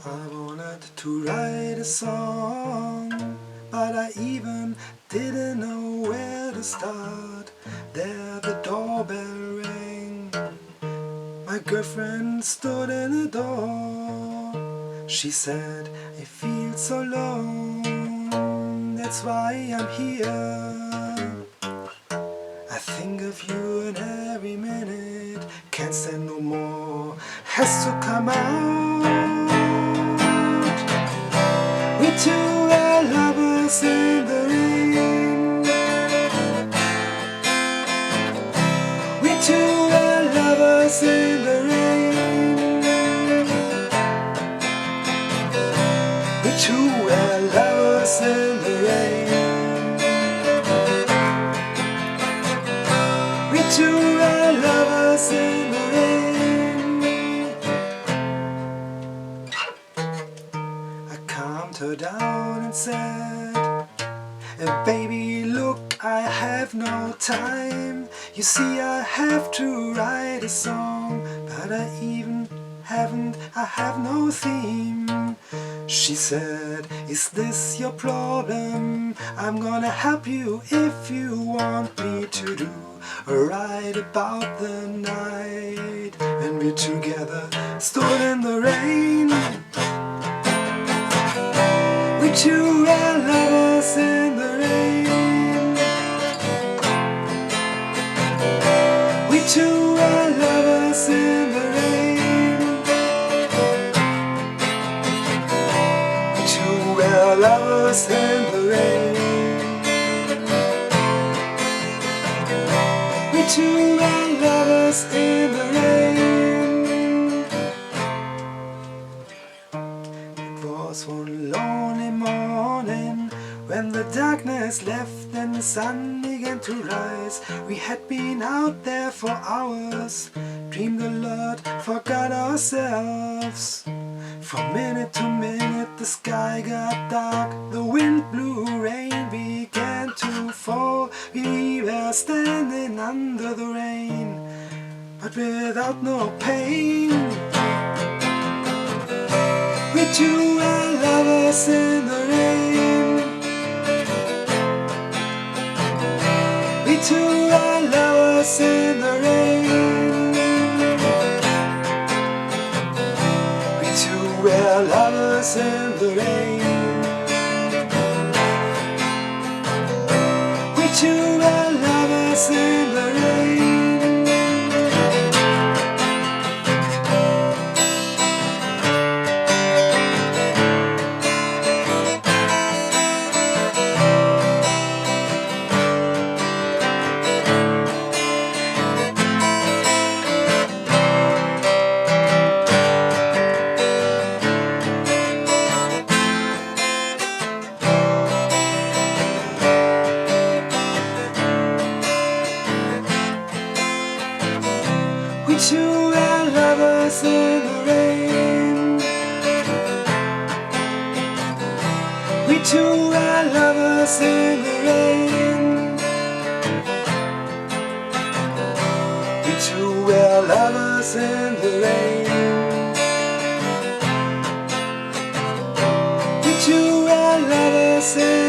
I wanted to write a song, but I even didn't know where to start. There the doorbell rang. My girlfriend stood in the door. She said, I feel so alone, that's why I'm here. I think of you in every minute, can't stand no more, has to come out. We two are lovers in the rain. We two are lovers in the rain. We two are lovers in the rain. We two are lovers in the rain. I calmed her down and said, baby, look, I have no time. You see, I have to write a song, but I have no theme. She said, is this your problem? I'm gonna help you if you want me to do. Write about the night when we together stood in the rain. We two are lovers in the rain. We two are lovers in the rain. We two are lovers in the rain. We two are lovers in the rain. It was one lonely morning when the darkness left and the sun began to rise. We had been out there for hours, dreamed a lot, forgot ourselves. From minute to minute the sky got dark, the wind blew, rain began to fall. We were standing under the rain, but without no pain. We two are lovers in the rain. We two are lovers in the rain. We two are lovers in the rain. We two are lovers in the rain. We two are lovers in the rain. We two are lovers in the rain. We two are lovers in the rain. We two are lovers in